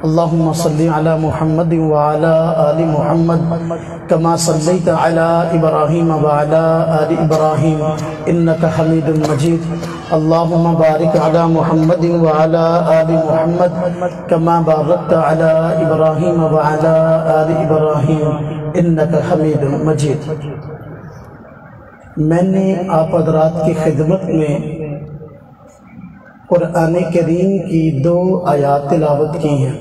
اللهم صل على محمد وعلى آل محمد كما صليت على إبراهيم وعلى آل إبراهيم إنك حميد مجيد. اللهم بارك على محمد وعلى آل محمد كما باركت على إبراهيم وعلى آل إبراهيم إنك حميد مجيد. میں نے آپ حضرات کی خدمت میں قرآن کریم کی 2 آیات تلاوت کی ہیں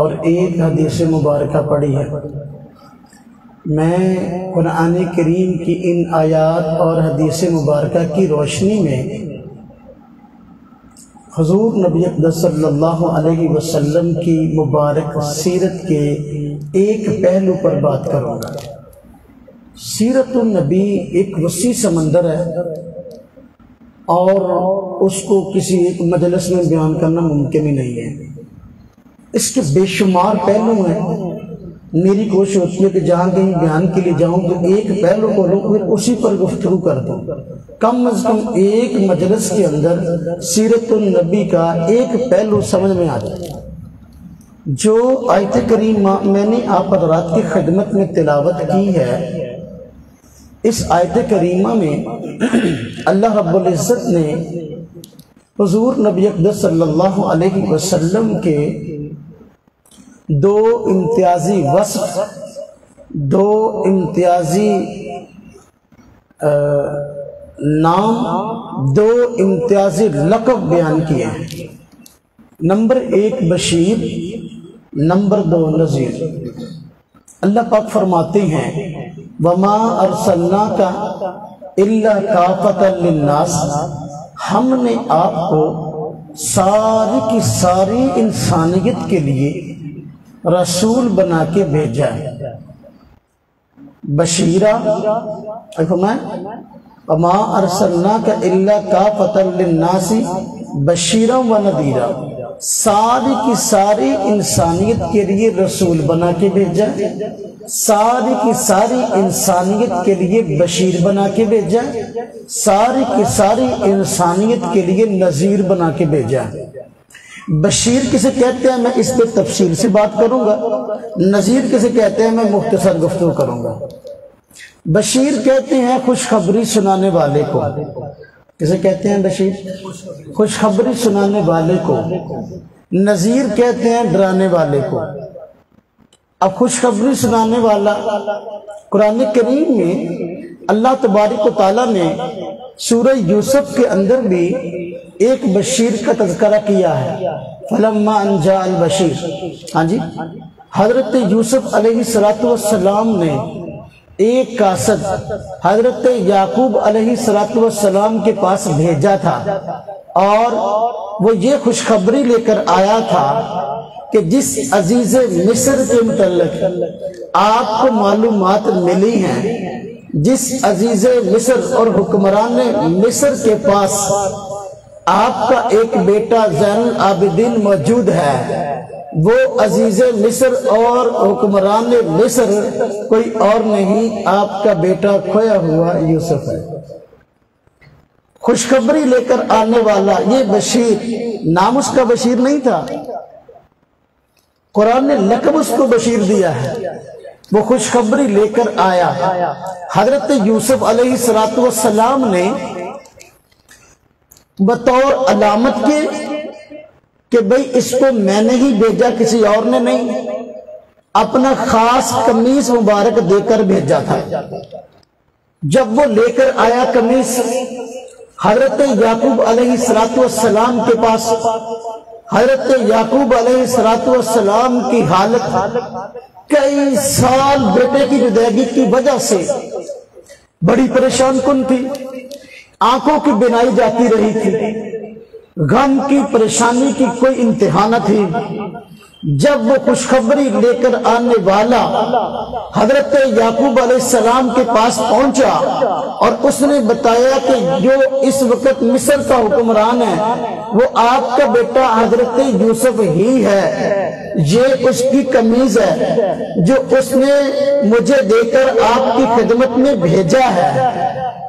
اور ایک حدیث مبارکہ پڑھی ہے. میں قرآن کریم کی ان آیات اور حدیث مبارکہ کی روشنی میں حضور نبی اقدس صلی اللہ علیہ وسلم کی مبارک سیرت کے ایک پہلو پر بات کروں گا. سیرت النبی ایک وسیع سمندر ہے اور اس کو کسی ایک مجلس میں بیان کرنا ممکن ہی نہیں ہے. اس کے بے شمار پہلو ہیں. میری کوشش ہوتی ہے کہ جہاں کہیں بیان کے لیے جاؤں تو ایک پہلو کو لوں پھر اسی پر گفتگو کر دوں. کم از کم ایک مجلس کے اندر سیرت النبی کا ایک پہلو سمجھ میں آ جائے. جو آیت کریمہ میں نے آپ حضرات کی خدمت میں تلاوت کی ہے، اس آیت کریمہ میں اللہ رب العزت نے حضور نبی اقدس صلی اللہ علیہ وسلم کے 2 امتیازی وصف، 2 امتیازی نام، 2 امتیازی لقب بیان کیے ہیں. Number 1 Bashir, number 2 Nazir. اللہ پاک فرماتے ہیں وَمَا أَرْسَلْنَاكَ إِلَّا كَافَةً لِلنَّاسِ، ہم نے آپ کو ساری کی ساری انسانیت کے لیے رسول بنا کے بھیجا ہے. بشیرہ وَمَا أَرْسَلْنَاكَ إِلَّا كَافَةً لِلنَّاسِ بشیرًا وَنَذِیرًا، ساری کی ساری انسانیت کے لیے رسول بنا کے بھیجا، ساری کی ساری انسانیت کے لیے بشیر بنا کے بھیجا، ساری کی ساری انسانیت کے لیے نذیر بنا کے بھیجا. بشیر کسے کہتے ہیں میں اس پہ تفصیل سے بات کروں گا. نذیر کسے کہتے ہیں میں مختصر گفتگو کروں گا. بشیر کہتے ہیں خوشخبری سنانے والے کو. کسے کہتے ہیں بشیر؟ خوشخبری سنانے والے کو. نذیر کہتے ہیں ڈرانے والے کو. اب خوشخبری سنانے والا، قرآن کریم میں اللہ تبارک و تعالیٰ نے سورہ یوسف کے اندر بھی ایک بشیر کا تذکرہ کیا ہے. فَلَمَّا أَنْ جَاءَ الْبَشِيرُ. ہاں جی، حضرت یوسف علیہ السلام نے ایک قاصد حضرت یعقوب علیہ السلام کے پاس بھیجا تھا اور وہ یہ خوشخبری لے کر آیا تھا کہ جس عزیز مصر کے متعلق آپ کو معلومات ملی ہیں، جس عزیز مصر اور حکمران مصر کے پاس آپ کا ایک بیٹا زین العابدین موجود ہے، وہ عزیز مصر اور حکمران مصر کوئی اور نہیں، آپ کا بیٹا کھویا ہوا یوسف ہے. خوشخبری لے کر آنے والا یہ بشیر، نام اس کا بشیر نہیں تھا، قرآن نے لقب اس کو بشیر دیا ہے. وہ خوشخبری لے کر آیا. حضرت یوسف علیہ السلام نے بطور علامت کے کہ بھئی اس کو میں نے ہی بھیجا، کسی اور نے نہیں، اپنا خاص قمیص مبارک دے کر بھیجا تھا. جب وہ لے کر آیا قمیص حضرت یعقوب علیہ السلام کے پاس، حضرت یعقوب علیہ السلام کی حالت کئی سال بیٹے کی جدائی کی وجہ سے بڑی پریشان کن تھی. آنکھوں کی بینائی جاتی رہی تھی، غم کی پریشانی کی کوئی انتہا نہ تھی. جب وہ خوشخبری لے کر آنے والا حضرت یعقوب علیہ السلام کے پاس پہنچا اور اس نے بتایا کہ جو اس وقت مصر کا حکمران ہے وہ آپ کا بیٹا حضرت یوسف ہی ہے، یہ اس کی قمیض ہے جو اس نے مجھے دے کر آپ کی خدمت میں بھیجا ہے.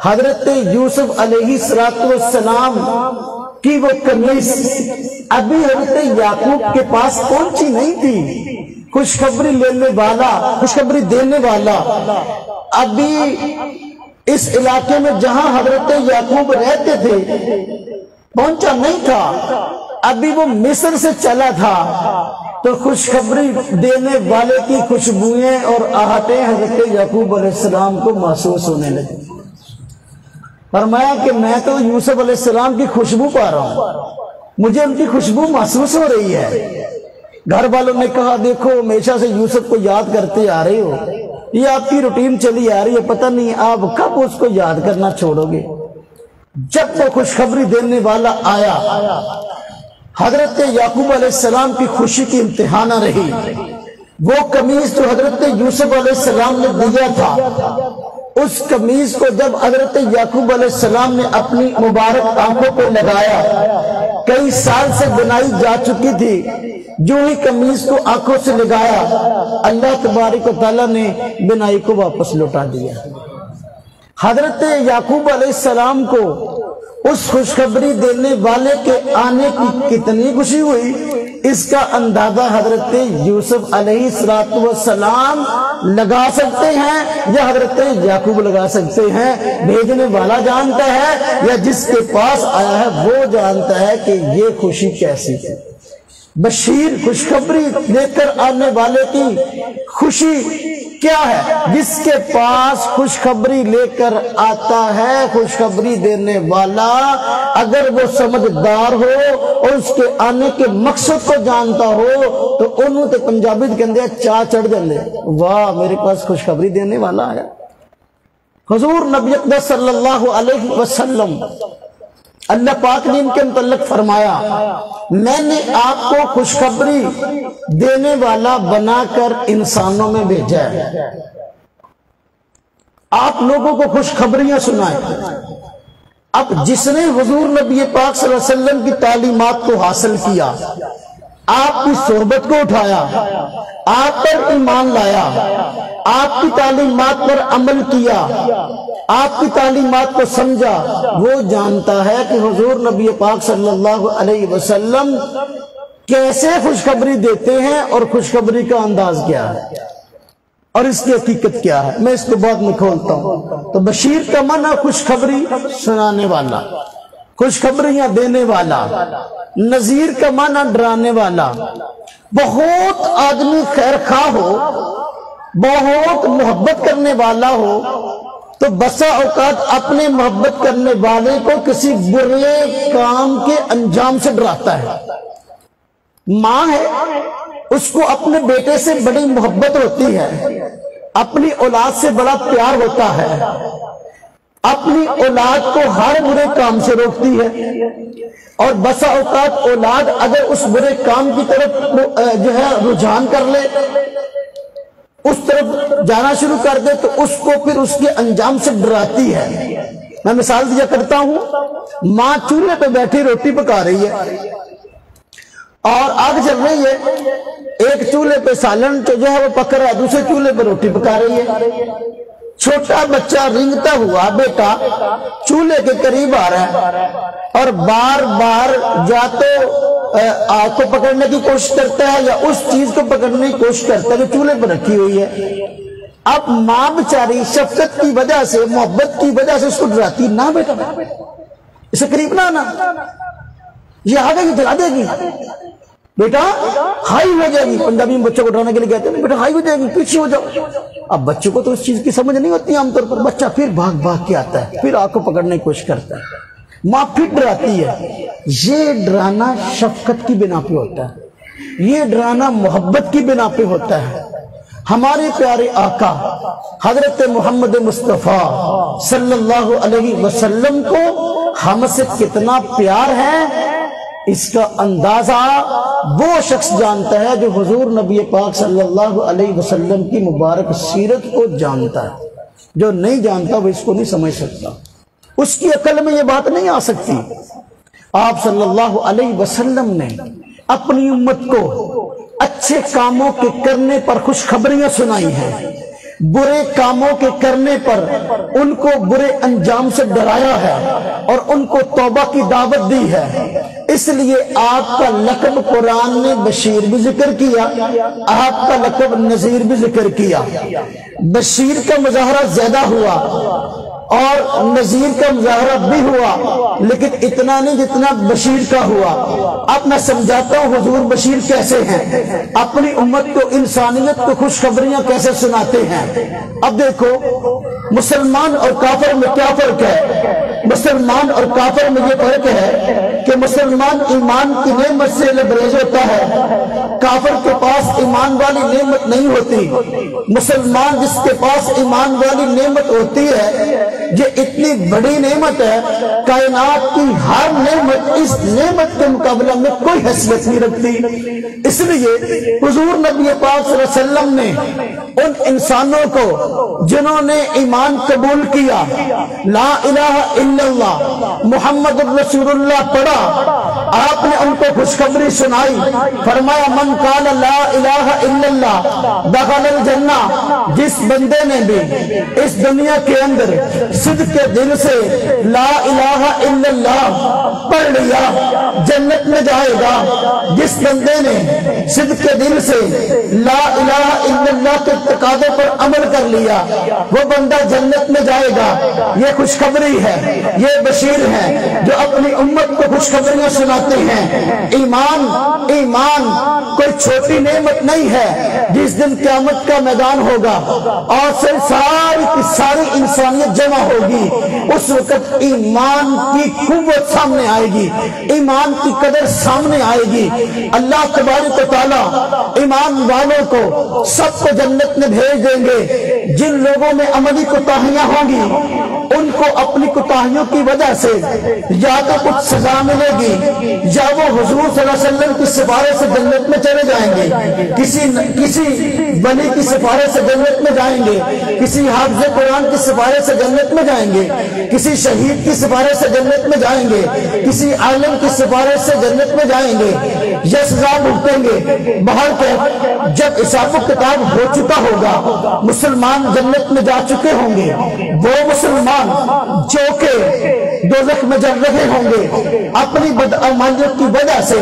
حضرت یوسف علیہ السلام کی وہ قمیض ابھی حضرت یعقوب کے پاس پہنچی نہیں تھی خوشخبری لینے والا، خوشخبری دینے والا، ابھی اس علاقے میں جہاں حضرت یعقوب رہتے تھے پہنچا نہیں تھا، ابھی وہ مصر سے چلا تھا، تو خوشخبری دینے والے کی خوشبوئیں اور آہٹیں حضرت یعقوب علیہ السلام کو محسوس ہونے لگی۔ فرمایا کہ میں تو یوسف علیہ السلام کی خوشبو پا رہا ہوں، مجھے ان کی خوشبو محسوس ہو رہی ہے۔ گھر والوں نے کہا دیکھو ہمیشہ سے یوسف کو یاد کرتے آ رہے ہو، یہ آپ کی روٹین چلی آ رہی ہے، پتہ نہیں آپ کب اس کو یاد کرنا چھوڑو گے۔ جب وہ خوشخبری دینے والا آیا، حضرت یعقوب علیہ السلام کی خوشی کی انتہا نہ رہی۔ وہ قمیص جو حضرت یوسف علیہ السلام نے دیا تھا، اس قمیص کو جب حضرت یعقوب علیہ السلام نے اپنی مبارک آنکھوں پہ لگایا، کئی سال سے بنائی جا چکی تھی، جو ہی قمیص کو آنکھوں سے لگایا، اللہ تبارک و تعالیٰ نے بنائی کو واپس لوٹا دیا۔ حضرت یعقوب علیہ السلام کو اس خوشخبری دینے والے کے آنے کی کتنی خوشی ہوئی، اس کا اندازہ حضرت یوسف علیہ السلام لگا سکتے ہیں یا حضرت یعقوب لگا سکتے ہیں؟ بھیجنے والا جانتا ہے یا جس کے پاس آیا ہے وہ جانتا ہے کہ یہ خوشی کیسی ہے۔ بشیر خوشخبری لے کر آنے والے کی خوشی کیا ہے؟ جس کے پاس خوشخبری لے کر آتا ہے خوشخبری دینے والا، اگر وہ سمجھدار ہو اور اس کے آنے کے مقصد کو جانتا ہو تو انہوں تے پنجابی کے اندر چاہ چڑھ جاندے، واہ میرے پاس خوشخبری دینے والا آیا۔ حضور نبی اقدس صلی اللہ علیہ وسلم، اللہ پاک نے ان کے متعلق فرمایا میں نے آپ کو خوشخبری دینے والا بنا کر انسانوں میں بھیجا ہے، آپ لوگوں کو خوشخبریاں سنائیں۔ اب جس نے حضور نبی پاک صلی اللہ علیہ وسلم کی تعلیمات کو حاصل کیا، آپ کی صحبت کو اٹھایا، آپ پر ایمان لایا، آپ کی تعلیمات پر عمل کیا، آپ کی تعلیمات کو سمجھا، وہ جانتا ہے کہ حضور نبی پاک صلی اللہ علیہ وسلم کیسے خوشخبری دیتے ہیں اور خوشخبری کا انداز کیا ہے اور اس کی حقیقت کیا ہے۔ میں اس کو بعد میں کھولتا ہوں۔ تو بشیر کا معنی خوشخبری سنانے والا، خوشخبریاں دینے والا۔ نذیر کا معنی ڈرانے والا۔ بہت آدمی خیر خواہ ہو، بہت محبت کرنے والا ہو تو بسا اوقات اپنے محبت کرنے والے کو کسی برے کام کے انجام سے ڈراتا ہے۔ ماں ہے، اس کو اپنے بیٹے سے بڑی محبت ہوتی ہے، اپنی اولاد سے بڑا پیار ہوتا ہے، اپنی اولاد کو ہر برے کام سے روکتی ہے، اور بسا اوقات اولاد اگر اس برے کام کی طرف جو ہے رجحان کر لے، اس طرف جانا شروع کر دے تو اس کو پھر اس کے انجام سے ڈراتی ہے۔ میں مثال دیا کرتا ہوں، ماں چولہے پہ بیٹھی روٹی پکا رہی ہے اور آگ جل رہی ہے، ایک چولہے پہ سالن جو ہے وہ پک رہا ہے، دوسرے چولہے پہ روٹی پکا رہی ہے۔ چھوٹا بچہ رینگتا ہوا بیٹا چولہے کے قریب آ رہا ہے اور بار بار یا تو آگ کو پکڑنے کی کوشش کرتا ہے یا اس چیز کو پکڑنے کی کوشش کرتا ہے جو چولہے پر رکھی ہوئی ہے۔ اب ماں بیچاری شفقت کی وجہ سے، محبت کی وجہ سے اس کو ڈراتی، نہ بیٹا اسے قریب نہ آنا، یہ آگے ہی جلا دے گی، بیٹا ہائی ہو جائے گی۔ پنجابی میں بچوں کو ڈرانے کے لیے کہتے ہیں بیٹا ہائی ہو جائے گی، پیچھے ہو جاؤ۔ اب بچوں کو تو اس چیز کی سمجھ نہیں ہوتی عام طور پر، بچہ پھر بھاگ بھاگ کے آتا ہے، پھر آگ کو پکڑنے کی کوشش کرتا ہے، ماں پھر ڈراتی ہے۔ یہ ڈرانا شفقت کی بنا پہ ہوتا ہے، یہ ڈرانا محبت کی بنا پہ ہوتا ہے۔ ہمارے پیارے آقا حضرت محمد مصطفیٰ صلی اللہ علیہ وسلم کو ہم سے کتنا پیار ہے، اس کا اندازہ وہ شخص جانتا ہے جو حضور نبی پاک صلی اللہ علیہ وسلم کی مبارک سیرت کو جانتا ہے۔ جو نہیں جانتا وہ اس کو نہیں سمجھ سکتا، اس کی عقل میں یہ بات نہیں آ سکتی۔ آپ صلی اللہ علیہ وسلم نے اپنی امت کو اچھے کاموں کے کرنے پر خوشخبریاں سنائی ہیں، برے کاموں کے کرنے پر ان کو برے انجام سے ڈرایا ہے اور ان کو توبہ کی دعوت دی ہے۔ اس لیے آپ کا لقب قرآن نے بشیر بھی ذکر کیا، آپ کا لقب نذیر بھی ذکر کیا۔ بشیر کا مظاہرہ زیادہ ہوا اور نذیر کا مظاہرہ بھی ہوا، لیکن اتنا نہیں جتنا بشیر کا ہوا۔ اب میں سمجھاتا ہوں حضور بشیر کیسے ہیں، اپنی امت کو، انسانیت کو خوشخبریاں کیسے سناتے ہیں۔ اب دیکھو مسلمان اور کافر میں کیا فرق ہے۔ مسلمان اور کافر میں یہ فرق ہے کہ مسلمان ایمان کی نعمت سے لبریز ہوتا ہے، کافر کے پاس ایمان والی نعمت نہیں ہوتی۔ مسلمان جس کے پاس ایمان والی نعمت ہوتی ہے، یہ اتنی بڑی نعمت ہے، کائنات کی ہر نعمت اس نعمت کے مقابلہ میں کوئی حیثیت نہیں رکھتی۔ اس لیے حضور نبی پاک صلی اللہ علیہ وسلم نے ان انسانوں کو جنہوں نے ایمان قبول کیا، لا الہ الا اللہ محمد رسول اللہ پڑھا، آپ نے ان کو خوشخبری سنائی، فرمایا من قال لا الہ الا اللہ دخل الجنہ۔ جس بندے نے بھی اس دنیا کے اندر صدق کے دل سے لا الہ الا اللہ پڑھ لیا جنت میں جائے گا۔ جس بندے نے صدق کے دل سے لا الہ الا اللہ کے تقاضے پر عمل کر لیا، وہ بندہ جنت میں جائے گا۔ یہ خوشخبری ہے، یہ بشیر ہے جو اپنی امت کو خوشخبریاں سناتے ہیں۔ ایمان کوئی چھوٹی نعمت نہیں ہے۔ جس دن قیامت کا میدان ہوگا اور ساری کی ساری انسانیت جمع ہوگی، اس وقت ایمان کی قوت سامنے آئے گی، ایمان کی قدر سامنے آئے گی۔ اللہ تبارک و تعالی ایمان والوں کو سب کو جنت میں بھیج دیں گے۔ جن لوگوں میں عملی کوتاہیاں ہوں گی، ان کو اپنی کوتاہیوں کی وجہ سے یا تو کچھ سزا ملے گی یا وہ حضور صلی اللہ علیہ وسلم کی سفارش سے جنت میں چلے جائیں گے، کسی ولی کی سفارش سے جنت میں جائیں گے، کسی حافظ قرآن کی سفارش سے جنت میں جائیں گے، کسی شہید کی سفارش سے جنت میں جائیں گے، کسی عالم کی سفارش سے جنت میں جائیں گے، یہ سزا بھگتیں گے۔ باہر کے جب حساب و کتاب ہو چکا ہوگا، مسلمان جنت میں جا چکے ہوں گے، وہ مسلمان جو کہ دوزخ میں جل رہے ہوں گے اپنی بدعمالیت کی وجہ سے،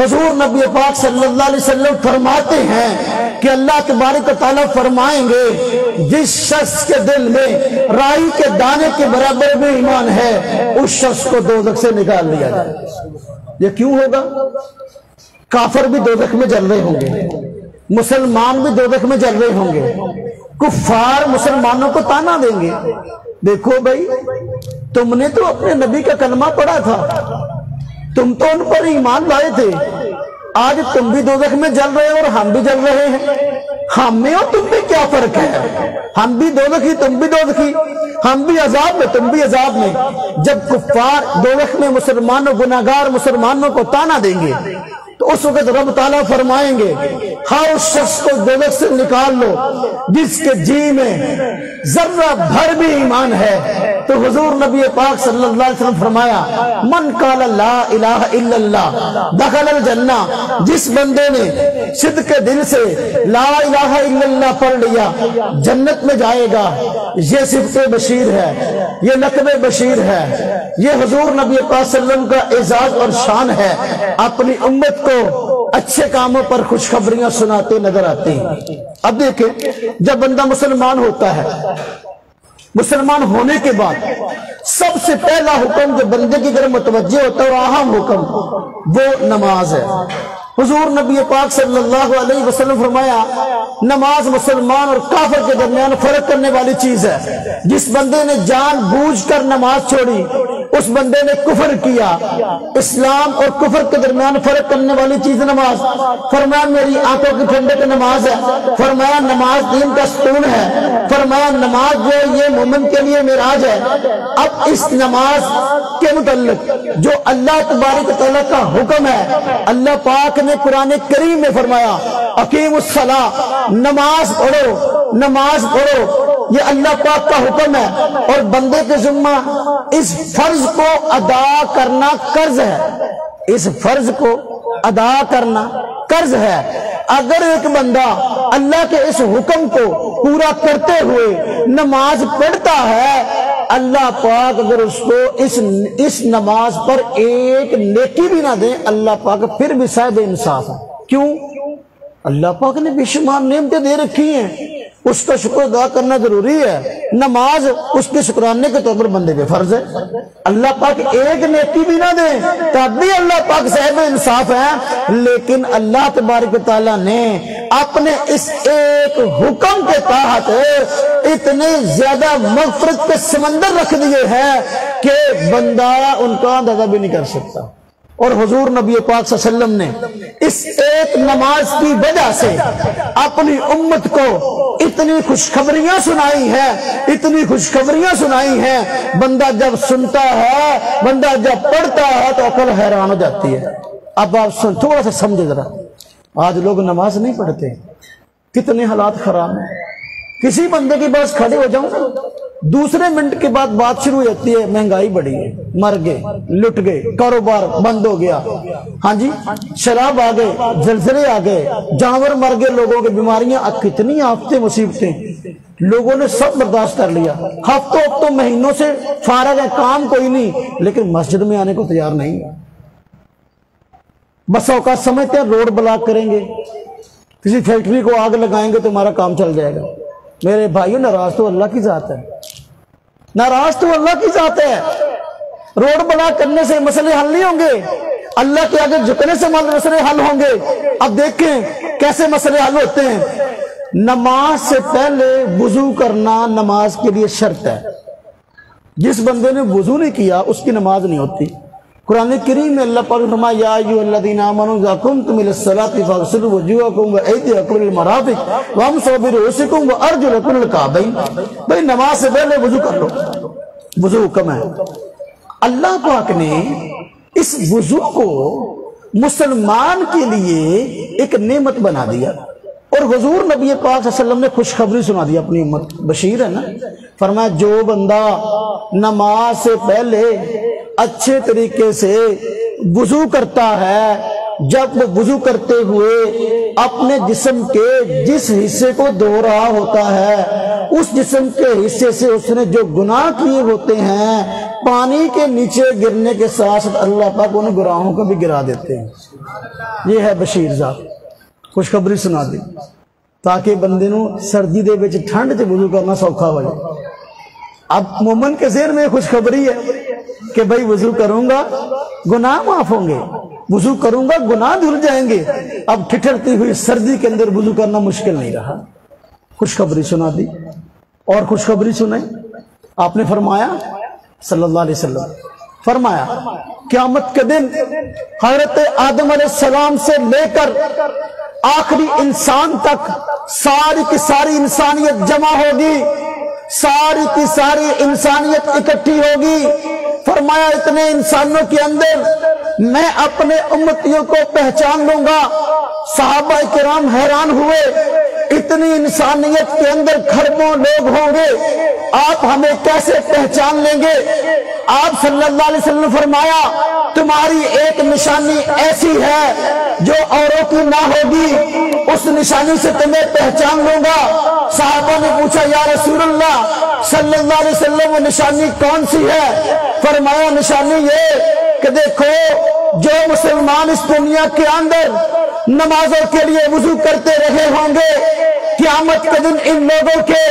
حضور نبی پاک صلی اللہ علیہ وسلم فرماتے ہیں کہ اللہ تبارک و تعالیٰ فرمائیں گے جس شخص کے دل میں رائی کے دانے کے برابر بھی ایمان ہے، اس شخص کو دوزخ سے نکال لیا جائے۔ یہ کیوں ہوگا؟ کافر بھی دوزخ میں جل رہے ہوں گے، مسلمان بھی دوزخ میں جل رہے ہوں گے، کفار مسلمانوں کو تانا دیں گے، دیکھو بھائی تم نے تو اپنے نبی کا کلمہ پڑھا تھا، تم تو ان پر ایمان لائے تھے، آج تم بھی دوزخ میں جل رہے اور ہم بھی جل رہے ہیں۔ ہم میں اور تم میں کیا فرق ہے؟ ہم بھی دوزخی تم بھی دوزخی، ہم بھی عذاب میں تم بھی عذاب میں۔ جب کفار دوزخ میں مسلمانوں گناہگار مسلمانوں کو تانا دیں گے تو اس وقت رب تعالیٰ فرمائیں گے ہر اس شخص کو دوزخ سے نکال لو جس کے جی میں ذرہ بھر بھی ایمان ہے۔ تو حضور نبی پاک صلی اللہ علیہ وسلم فرمایا من قال لا الہ الا اللہ دخل الجنہ۔ جس بندے نے صدق کے دل سے لا الہ الا اللہ پڑھ لیا جنت میں جائے گا۔ یہ صفت بشیر ہے، یہ لقب بشیر ہے، یہ حضور نبی پاک صلی اللہ علیہ وسلم کا اعزاز اور شان ہے۔ اپنی امت کو اچھے کاموں پر خوشخبریاں سناتے نظر آتے ہیں۔ اب دیکھیں جب بندہ مسلمان ہوتا ہے، مسلمان ہونے کے بعد سب سے پہلا حکم جو بندے کی طرف متوجہ ہوتا ہے اور اہم حکم وہ نماز ہے۔ حضور نبی پاک صلی اللہ علیہ وسلم فرمایا نماز مسلمان اور کافر کے درمیان فرق کرنے والی چیز ہے۔ جس بندے نے جان بوجھ کر نماز چھوڑی اس بندے نے کفر کیا۔ اسلام اور کفر کے درمیان فرق کرنے والی چیز نماز۔ فرمایا میری آنکھوں کی ٹھنڈک نماز ہے، فرمایا نماز دین کا ستون ہے، فرمایا نماز جو یہ مومن کے لیے معراج ہے۔ اب اس نماز کے متعلق جو اللہ تبارک و تعالیٰ کا حکم ہے، اللہ پاک نے قرآن کریم میں فرمایا اقیم الصلاۃ، نماز پڑھو نماز پڑھو، یہ اللہ پاک کا حکم ہے اور بندے کے ذمہ اس فرض کو ادا کرنا قرض ہے۔ اس فرض کو ادا کرنا قرض ہے۔ اگر ایک بندہ اللہ کے اس حکم کو پورا کرتے ہوئے نماز پڑھتا ہے، اللہ پاک اگر اس کو اس نماز پر ایک نیکی بھی نہ دیں، اللہ پاک پھر بھی صاحب انصاف ہے۔ کیوں؟ اللہ پاک نے بے شمار نعمتیں دے رکھی ہیں، اس کا شکر ادا کرنا ضروری ہے۔ نماز اس کے شکرانے کے طور پر بندے پہ فرض ہے۔ اللہ پاک ایک نیکی بھی نہ دیں تب بھی اللہ پاک صاحب انصاف ہے، لیکن اللہ تبارک و تعالیٰ نے اپنے اس ایک حکم کے تحت اتنے زیادہ مغفرت کے سمندر رکھ دیے ہیں کہ بندہ ان کا اندازہ بھی نہیں کر سکتا۔ اور حضور نبی پاک صلی اللہ علیہ وسلم نے اس ایک نماز کی وجہ سے اپنی امت کو اتنی خوشخبریاں سنائی ہیں، اتنی خوشخبریاں سنائی ہیں، بندہ جب سنتا ہے، بندہ جب پڑھتا ہے تو عقل حیران ہو جاتی ہے۔ اب آپ تھوڑا سا سمجھے ذرا، آج لوگ نماز نہیں پڑھتے، کتنے حالات خراب ہیں۔ کسی بندے کے پاس کھڑے ہو جاؤں دوسرے منٹ کے بعد بات شروع ہو جاتی ہے، مہنگائی بڑھی ہے، مر گئے، لٹ گئے، کاروبار بند ہو گیا، ہاں جی شراب آ گئے، زلزلے آ گئے، جانور مر گئے، لوگوں کی بیماریاں، کتنی آفتیں مصیبتیں لوگوں نے سب برداشت کر لیا، ہفتوں مہینوں سے فارغ ہے، کام کوئی نہیں، لیکن مسجد میں آنے کو تیار نہیں۔ بس اوقات سمجھتے ہیں روڈ بلاک کریں گے، کسی فیکٹری کو آگ لگائیں گے تو ہمارا کام چل جائے گا۔ میرے بھائیوں، ناراض تو اللہ کی ذات ہے، ناراض تو اللہ کی ذات ہے۔ روڈ بلاک کرنے سے مسئلے حل نہیں ہوں گے، اللہ کے آگے جھکنے سے مسئلے حل ہوں گے۔ اب دیکھیں کیسے مسئلے حل ہوتے ہیں۔ نماز سے پہلے وضو کرنا نماز کے لیے شرط ہے۔ جس بندے نے وضو نہیں کیا اس کی نماز نہیں ہوتی۔ قرآن کریم میں اللہ پاک نے فرمایا یا ایھا الذین آمنوا اذا قمتم الی الصلاۃ فاغسلوا وجوہکم وایدیکم الی المرافق وامسحوا برؤوسکم وارجلکم الی الکعبین۔ بھئی نماز سے پہلے وضو کر لو، وضو حکم ہے۔ اللہ پاک نے اس وضو کو مسلمان کے لیے ایک نعمت بنا دیا، اور حضور نبی پاک صلی اللہ علیہ وسلم نے خوشخبری سنا دی اپنی امت، بشیر ہے نا، فرمایا جو بندہ نماز سے پہلے اچھے طریقے سے وضو کرتا ہے، جب وہ وضو کرتے ہوئے اپنے جسم کے جس حصے کو دھو رہا ہوتا ہے، اس جسم کے حصے سے اس نے جو گناہ کیے ہوتے ہیں، پانی کے نیچے گرنے کے ساتھ اللہ پاک ان گناہوں کو بھی گرا دیتے ہیں۔ یہ ہے بشیر ذات، خوشخبری سنا دی تاکہ بندے نو سردی دے وچ ٹھنڈ تے وضو کرنا سوکھا ہو جائے۔ اب مومن کے ذہن میں خوشخبری ہے کہ بھائی وضو کروں گا گناہ معاف ہوں گے، وضو کروں گا گناہ دھل جائیں گے۔ اب ٹھٹھرتی ہوئی سردی کے اندر وضو کرنا مشکل نہیں رہا، خوشخبری سنا دی۔ اور خوشخبری سنیں، آپ نے فرمایا صلی اللہ علیہ وسلم، فرمایا قیامت کے دن حضرت آدم علیہ السلام سے لے کر آخری انسان تک ساری کی ساری انسانیت جمع ہوگی، ساری کی ساری انسانیت اکٹھی ہوگی۔ فرمایا اتنے انسانوں کے اندر میں اپنے امتیوں کو پہچان لوں گا۔ صحابہ کرام حیران ہوئے، اتنی انسانیت کے اندر کھربوں لوگ ہوں گے، آپ ہمیں کیسے پہچان لیں گے؟ آپ صلی اللہ علیہ وسلم نے فرمایا تمہاری ایک نشانی ایسی ہے جو اوروں کی نہ ہوگی، اس نشانی سے تمہیں پہچان لوں گا۔ صحابہ نے پوچھا یا رسول اللہ صلی اللہ علیہ وسلم وہ نشانی کون سی ہے؟ فرمایا نشانی یہ کہ دیکھو جو مسلمان اس دنیا کے اندر نمازوں کے لیے وضو کرتے رہے ہوں گے، قیامت کے دن ان لوگوں کے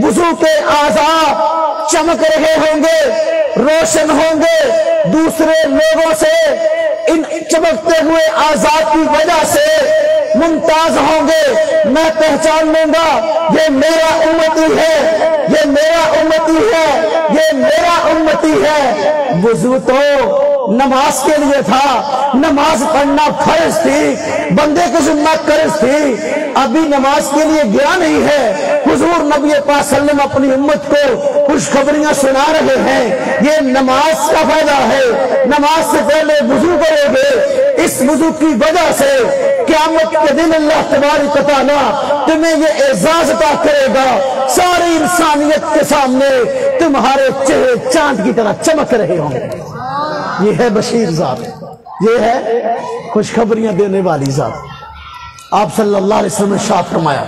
وضو کے اعضاء چمک رہے ہوں گے، روشن ہوں گے، دوسرے لوگوں سے ان چمکتے ہوئے اعضاء کی وجہ سے ممتاز ہوں گے۔ میں پہچان لوں گا یہ میرا امتی ہے، یہ میرا امتی ہے، یہ میرا امتی ہے۔ وضو تو نماز کے لیے تھا، نماز پڑھنا فرض تھی، بندے کی ذمہ قرض تھی، ابھی نماز کے لیے گیا نہیں ہے۔ حضور نبی پاک صلی اللہ علیہ وسلم اپنی امت کو خوشخبریاں سنا رہے ہیں، یہ نماز کا فائدہ ہے، نماز سے پہلے وضو کرو گے، اس وضو کی وجہ سے قیامت کے دن اللہ تبارک و تعالیٰ تمہیں یہ اعزاز عطا کرے گا، ساری انسانیت کے سامنے تمہارے چہرے چاند کی طرح چمک رہے ہوں گے۔ یہ ہے بشیر ذات، یہ ہے خوشخبریاں دینے والی ذات۔ آپ صلی اللہ علیہ وسلم نے ارشاد فرمایا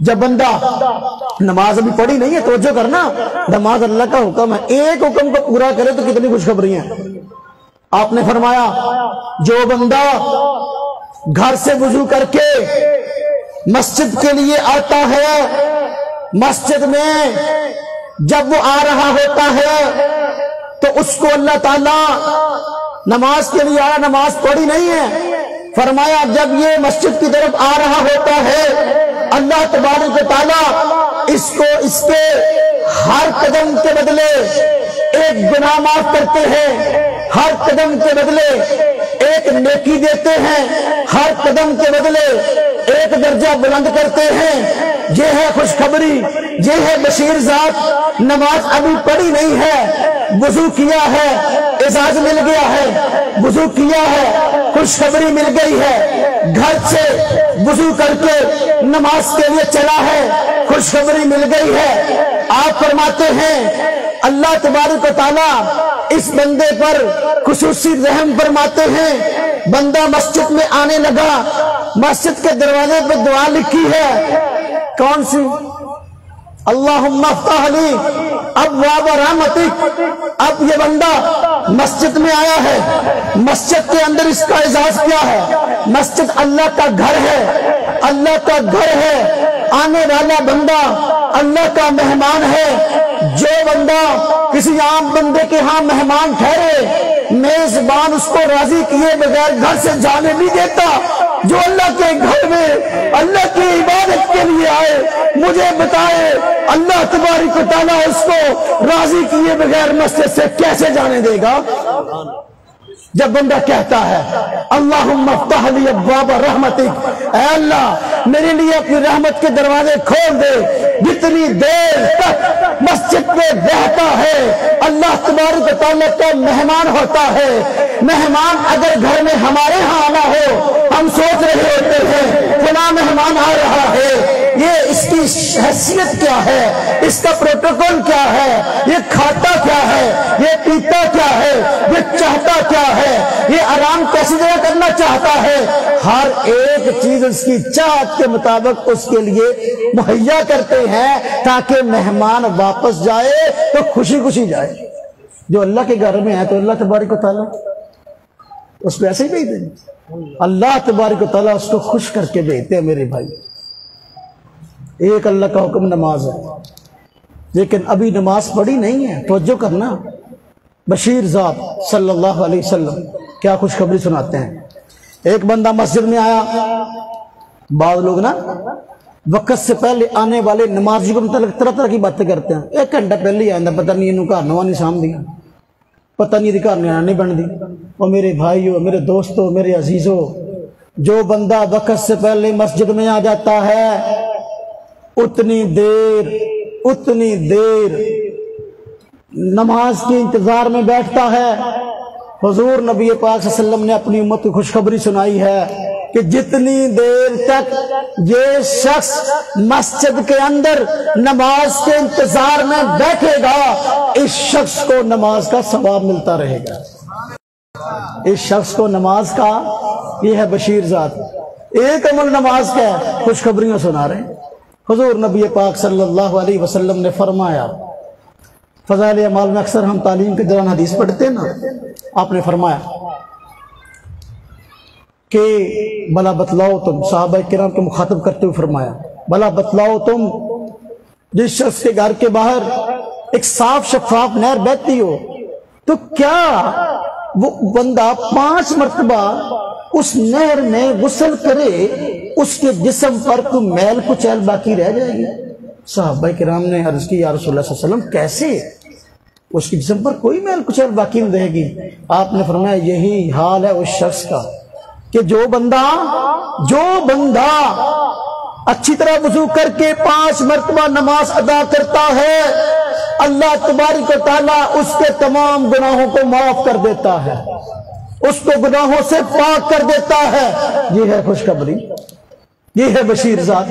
جب بندہ نماز ابھی پڑھی نہیں ہے، توجہ کرنا، نماز اللہ کا حکم ہے، ایک حکم کو پورا کرے تو کتنی خوشخبری ہیں۔ آپ نے فرمایا جو بندہ گھر سے وضو کر کے مسجد کے لیے آتا ہے، مسجد میں جب وہ آ رہا ہوتا ہے تو اس کو اللہ تعالیٰ نماز کے لیے آیا، نماز پڑھی نہیں ہے، فرمایا جب یہ مسجد کی طرف آ رہا ہوتا ہے اللہ تبارک و تعالیٰ اس کو اس کے ہر قدم کے بدلے ایک گناہ معاف کرتے ہیں، ہر قدم کے بدلے ایک نیکی دیتے ہیں، ہر قدم کے بدلے ایک درجہ بلند کرتے ہیں۔ یہ ہے خوشخبری، یہ ہے بشیر ذات۔ نماز ابھی پڑھی نہیں ہے، وضو کیا ہے، اعزاز مل گیا ہے، وضو کیا ہے، خوشخبری مل گئی ہے، گھر سے وضو کر کے نماز کے لیے چلا ہے، خوشخبری مل گئی ہے۔ آپ فرماتے ہیں اللہ تبارک و تعالیٰ اس بندے پر خصوصی رحم فرماتے ہیں۔ بندہ مسجد میں آنے لگا، مسجد کے دروازے پہ دعا لکھی ہے، کون سی؟ اللہم افتح لی ابواب رحمتک۔ اب یہ بندہ مسجد میں آیا ہے، مسجد کے اندر اس کا اعزاز کیا ہے؟ مسجد اللہ کا گھر ہے، اللہ کا گھر ہے، آنے والا بندہ اللہ کا مہمان ہے۔ جو بندہ کسی عام بندے کے ہاں مہمان ٹھہرے، میزبان اس کو راضی کیے بغیر گھر سے جانے نہیں دیتا۔ جو اللہ کے گھر میں اللہ کی عبادت کے لیے آئے، مجھے بتائے اللہ تبارک و تعالیٰ اس کو راضی کیے بغیر مسجد سے کیسے جانے دے گا؟ جب بندہ کہتا ہے اللہم افتح لی ابواب رحمتک، اے اللہ میرے لیے اپنی رحمت کے دروازے کھول دے۔ جتنی دیر تک مسجد میں رہتا ہے اللہ تبارک و تعالیٰ کا مہمان ہوتا ہے۔ مہمان اگر گھر میں ہمارے ہاں آنا ہو، ہم سوچ رہے ہوتے ہیں فلاں مہمان آ رہا ہے، یہ اس کی حیثیت کیا ہے، اس کا پروٹوکول کیا ہے، یہ کھاتا کیا ہے، یہ پیتا کیا ہے، یہ چاہتا کیا ہے، یہ آرام کیسی جگہ کرنا چاہتا ہے۔ ہر ایک چیز اس کی چاہت کے مطابق اس کے لیے مہیا کرتے ہیں تاکہ مہمان واپس جائے تو خوشی خوشی جائے۔ جو اللہ کے گھر میں ہے تو اللہ تبارک و تعالیٰ اس کو ایسے ہی بھیج دیں، اللہ تبارک و تعالیٰ اس کو خوش کر کے بھیجتے ہیں۔ میرے بھائی، ایک اللہ کا حکم نماز ہے، لیکن ابھی نماز پڑھی نہیں ہے، توجہ کرنا۔ بشیر ذات صلی اللہ علیہ وسلم کیا خوشخبری سناتے ہیں۔ ایک بندہ مسجد میں آیا، بعض لوگ نا وقت سے پہلے آنے والے نمازی کو متعلق طرح طرح کی باتیں کرتے ہیں۔ ایک گھنٹہ پہلے ہی آئندہ پتہ نہیں انہوں گھر نواں نہیں سام دیا، پتہ نہیں گھر نہیں بن دی۔ اور میرے بھائیو، میرے دوستو، میرے عزیزو، جو بندہ وقت سے پہلے مسجد میں آ جاتا ہے اتنی دیر نماز کے انتظار میں بیٹھتا ہے۔ حضور نبی پاک صلی اللہ علیہ وسلم نے اپنی امت کو خوشخبری سنائی ہے کہ جتنی دیر تک یہ شخص مسجد کے اندر نماز کے انتظار میں بیٹھے گا اس شخص کو نماز کا ثواب ملتا رہے گا۔ اس شخص کو نماز کا، یہ ہے بشیر ذات۔ ایک عمل نماز کا ہے، خوشخبریاں سنا رہے ہیں۔ حضور نبی پاک صلی اللہ علیہ وسلم نے فرمایا، فضائل اعمال میں اکثر ہم تعلیم کے دوران حدیث پڑھتے ہیں نا، آپ نے فرمایا کہ بلا بتلاؤ تم، صحابہ کرام کو مخاطب کرتے ہوئے فرمایا، بلا بتلاؤ تم جس شخص کے گھر کے باہر ایک صاف شفاف نہر بہتی ہو تو کیا وہ بندہ 5 مرتبہ اس نہر میں غسل کرے اس کے جسم پر کوئی میل کچیل باقی رہ جائے گی؟ صحابہ کرام نے عرض کی یا رسول اللہ صلی اللہ علیہ وسلم کیسے؟ اس کے جسم پر کوئی میل کچیل باقی نہیں رہے گی۔ آپ نے فرمایا یہی حال ہے اس شخص کا کہ جو بندہ اچھی طرح وضو کر کے 5 مرتبہ نماز ادا کرتا ہے اللہ تبارک و تعالیٰ اس کے تمام گناہوں کو معاف کر دیتا ہے، اس کو گناہوں سے پاک کر دیتا ہے۔ یہ ہے خوشخبری، یہ ہے بشیر ذات۔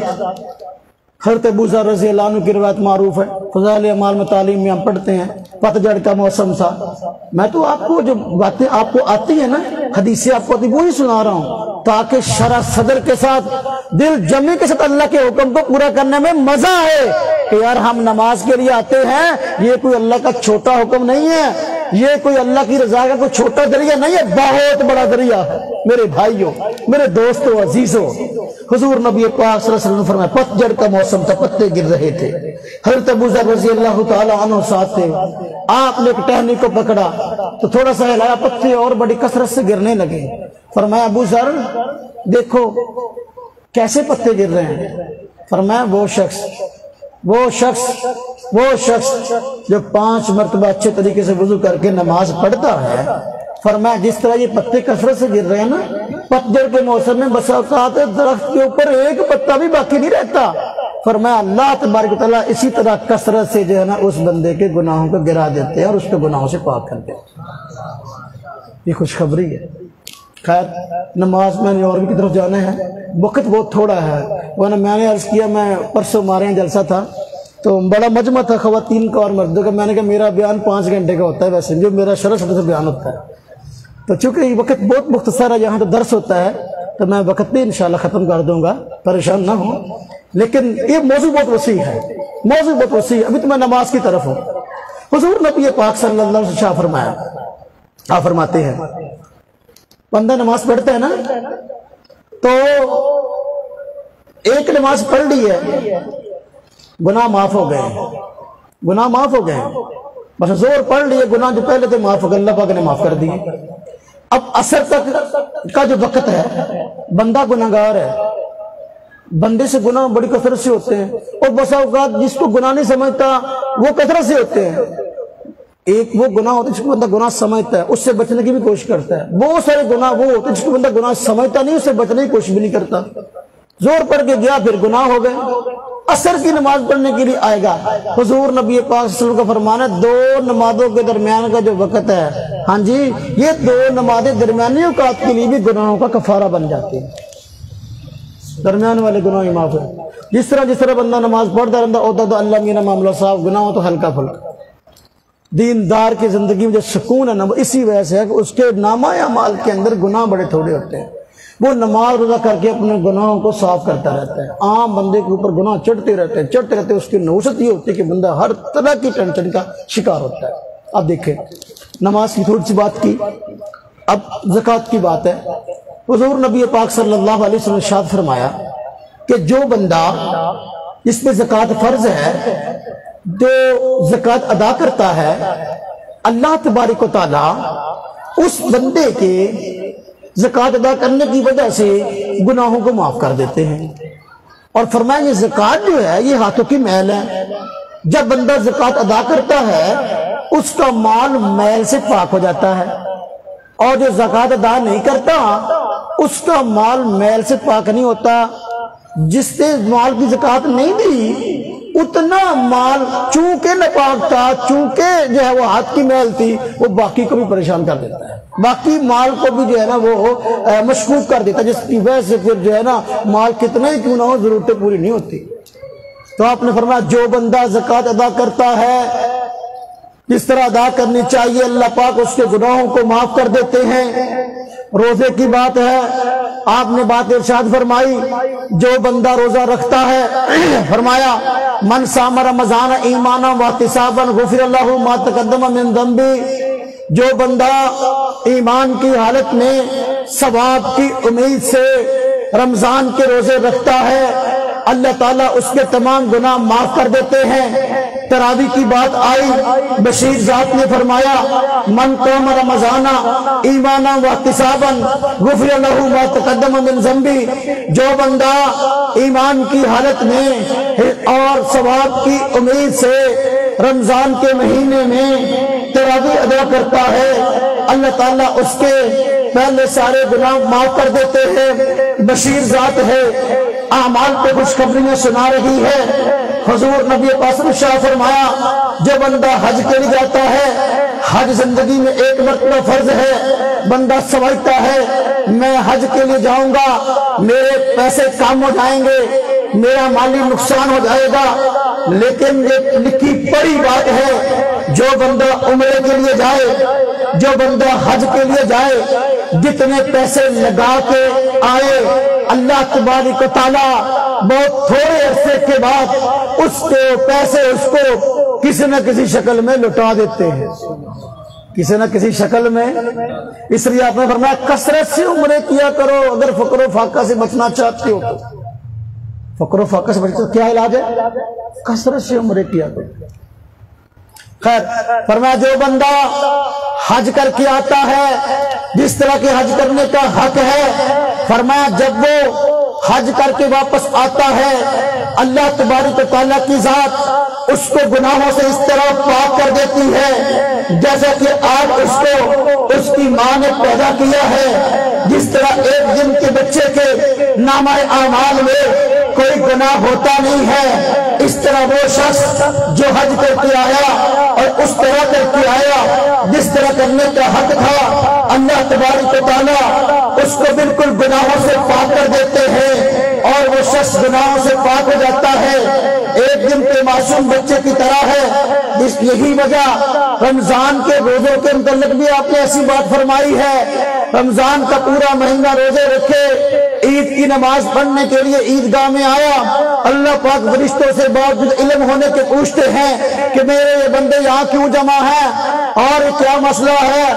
حضرت ابو ذر رضی اللہ عنہ کی روایت معروف ہے، فضائل اعمال میں تعلیم میں ہم پڑھتے ہیں، پتجھڑ کا موسم تھا. میں تو آپ کو جو باتیں آپ کو آتی ہیں نا، حدیثیں آپ کو آتی وہی سنا رہا ہوں، تاکہ شرح صدر کے ساتھ دل جمی کے ساتھ اللہ کے حکم کو پورا کرنے میں مزہ ہے کہ یار ہم نماز کے لیے آتے ہیں، یہ کوئی اللہ کا چھوٹا حکم نہیں ہے، یہ کوئی اللہ کی رضا کا کوئی چھوٹا ذریعہ نہیں ہے، بہت بڑا ذریعہ ہے. میرے بھائیوں، میرے دوستوں، عزیزوں، حضور نبی پاک صلی اللہ علیہ وسلم نے فرمایا پتجھڑ کا موسم تھا، پتے گر رہے تھے. حضرت ابو ذر رضی اللہ تعالی عنہ ساتھ تھے. آپ نے ایک ٹہنی کو پکڑا تو تھوڑا سا ہلایا، پتے اور بڑی کثرت سے گرنے لگے. فرمایا ابو ذر دیکھو کیسے پتے گر رہے ہیں. فرمایا وہ شخص جو 5 مرتبہ اچھے طریقے سے وضو کر کے نماز پڑھتا ہے، فرمایا جس طرح یہ پتے کثرت سے گر رہے ہیں نا، پتجھڑ کے موسم میں بس اوقات درخت کے اوپر ایک پتا بھی باقی نہیں رہتا. فرمایا اللہ تبارک و تعالیٰ اسی طرح کثرت سے جو ہے نا اس بندے کے گناہوں کو گرا دیتے ہیں اور اس کے گناہوں سے پاک کر دیتے ہیں. یہ خوشخبری ہے. خیر نماز میں نے اور بھی کی طرف جانا ہے، وقت بہت تھوڑا ہے، ورنہ میں نے عرض کیا، میں پرسوں ہمارے یہاں جلسہ تھا تو بڑا مجمع تھا خواتین کا اور مردوں کا. میں نے کہا میرا بیان 5 گھنٹے کا ہوتا ہے، ویسے جو میرا شرح سے بیان ہوتا ہے، تو چونکہ یہ وقت بہت مختصر ہے، یہاں تو درس ہوتا ہے تو میں وقت بھی انشاءاللہ ختم کر دوں گا، پریشان نہ ہوں. لیکن یہ موضوع بہت وسیع ہے، موضوع بہت وسیع ہے. ابھی تو میں نماز کی طرف ہوں. حضور نبی پاک صلی اللہ علیہ وسلم فرمایا، آپ فرماتے ہیں بندہ نماز پڑھتا ہے نا، تو ایک نماز پڑھ لی ہے، گناہ معاف ہو گئے، گناہ معاف ہو گئے، بس زور پڑھ لیے، گناہ جو پہلے تھے معاف ہو گئے، اللہ پاک نے معاف کر دیے. اب عصر تک کا جو وقت ہے بندہ گناہگار ہے، بندے سے گناہ بڑی کثرت سے ہوتے ہیں، اور بسا اوقات جس کو گناہ نہیں سمجھتا وہ کثرت سے ہوتے ہیں. ایک وہ گناہ ہوتا ہے جس کو بندہ گناہ سمجھتا ہے، اس سے بچنے کی بھی کوشش کرتا ہے. بہت سارے گناہ وہ ہوتے ہیں جس کو بندہ گناہ سمجھتا نہیں، اس سے بچنے کی کوشش بھی نہیں کرتا. زور پڑھ کے گیا پھر گناہ ہو گئے. عصر کی نماز پڑھنے کے لیے آئے گا، حضور نبی پاک صلی اللہ علیہ وسلم کا فرمان ہے 2 نمازوں کے درمیان کا جو وقت ہے، ہاں جی یہ 2 نمازیں درمیانی اوقات کے لیے بھی گناہوں کا کفارہ بن جاتی ہیں. درمیان والے گناہ ہی معاف ہے. جس طرح بندہ نماز پڑھتا رہتا ہوتا تو اللہ میرا معاملہ صاحب، گناہوں تو ہلکا پھلکا. دیندار کی زندگی میں جو سکون ہے نا، اسی وجہ سے ہے کہ اس کے نامہ اعمال کے اندر گناہ بڑے تھوڑے ہوتے ہیں. وہ نماز روزہ کر کے اپنے گناہوں کو صاف کرتا رہتا ہے. عام بندے کے اوپر گناہ چڑھتے رہتے اس کی نحوست یہ ہوتی ہے کہ بندہ ہر طرح کی ٹینشن کا شکار ہوتا ہے. اب دیکھیں نماز کی تھوڑی سی بات کی، اب زکوٰۃ کی بات ہے. حضور نبی پاک صلی اللہ علیہ وسلم نے ارشاد فرمایا کہ جو بندہ جس پہ زکوٰۃ فرض ہے، جو زکوٰۃ ادا کرتا ہے، اللہ تبارک و تعالیٰ اس بندے کے زکوٰۃ ادا کرنے کی وجہ سے گناہوں کو معاف کر دیتے ہیں. اور فرمایا یہ زکوٰۃ جو ہے یہ ہاتھوں کی میل ہے. جب بندہ زکوٰۃ ادا کرتا ہے اس کا مال میل سے پاک ہو جاتا ہے، اور جو زکوٰۃ ادا نہیں کرتا اس کا مال میل سے پاک نہیں ہوتا. جس نے مال کی زکوٰۃ نہیں دی اتنا مال چونکہ ناپاک تھا، چونکہ جو ہے وہ ہاتھ کی میل تھی، وہ باقی کو بھی پریشان کر دیتا ہے، باقی مال کو بھی جو ہے نا وہ مشکوک کر دیتا ہے، جس کی وجہ سے پھر جو ہے نا مال کتنا ہی کیوں نہ ہو ضرورتیں پوری نہیں ہوتی. تو آپ نے فرمایا جو بندہ زکوٰۃ ادا کرتا ہے جس طرح ادا کرنی چاہیے، اللہ پاک اس کے گناہوں کو معاف کر دیتے ہیں. روزے کی بات ہے، آپ نے بات ارشاد فرمائی جو بندہ روزہ رکھتا ہے، فرمایا من صام رمضان ایمانا واحتسابا غفر له ما تقدم من ذنبه، جو بندہ ایمان کی حالت میں ثواب کی امید سے رمضان کے روزے رکھتا ہے، اللہ تعالیٰ اس کے تمام گناہ معاف کر دیتے ہیں. تراویح کی بات آئی، بشیر ذات نے فرمایا من قام رمضان ایمانا واحتسابا غفر له ما تقدم من ذنبه، جو بندہ ایمان کی حالت میں اور ثواب کی امید سے رمضان کے مہینے میں تراویح ادا کرتا ہے، اللہ تعالیٰ اس کے پہلے سارے گناہ معاف کر دیتے ہیں. بشیر ذات ہے، اعمال پہ خوشخبریاں سنا رہی ہے. حضور نبی پاک نے شاہ فرمایا جو بندہ حج کے لیے جاتا ہے، حج زندگی میں ایک مرتبہ فرض ہے، بندہ سمجھتا ہے میں حج کے لیے جاؤں گا میرے پیسے کم ہو جائیں گے، میرا مالی نقصان ہو جائے گا، لیکن یہ لکھی پڑی بات ہے، جو بندہ عمرے کے لیے جائے، جو بندہ حج کے لیے جائے، جتنے پیسے لگا کے آئے، اللہ تبارک و تعالیٰ بہت تھوڑے عرصے کے بعد اس کے پیسے اس کو کسی نہ کسی شکل میں لوٹا دیتے ہیں، کسی نہ کسی شکل میں۔ اس لیے آپ نے فرمایا کثرت سے عمرے کیا کرو، اگر فقر و فاقہ سے بچنا چاہتے ہو تو۔ فقر و فاقہ سے بچنا کیا علاج ہے؟ کثرت سے عمرے کیا کرو۔ خیر، فرمایا جو بندہ حج کر کے آتا ہے، جس طرح کے حج کرنے کا حق ہے، فرمایا جب وہ حج کر کے واپس آتا ہے، اللہ تبارک و تعالیٰ کی ذات اس کو گناہوں سے اس طرح پاک کر دیتی ہے جیسا کہ آج اس کو اس کی ماں نے پیدا کیا ہے۔ جس طرح ایک دن کے بچے کے نامہ اعمال میں کوئی گناہ ہوتا نہیں ہے، اس طرح وہ شخص جو حج کر کے آیا اور اس طرح کر کے آیا جس طرح کرنے کا حق تھا، اللہ تبارک و تعالیٰ اس کو بالکل گناہوں سے پاک کر دیتے ہیں اور وہ شخص گناہوں سے پاک ہو جاتا ہے، ایک دن کے معصوم بچے کی طرح ہے۔ یہی وجہ رمضان کے روزوں کے متعلق بھی آپ نے ایسی بات فرمائی ہے، رمضان کا پورا مہینہ روزے رکھے، عید کی نماز پڑھنے کے لیے عیدگاہ میں آیا، اللہ پاک فرشتوں سے بات علم ہونے کے پوچھتے ہیں کہ میرے یہ بندے یہاں کیوں جمع ہیں اور کیا مسئلہ ہے،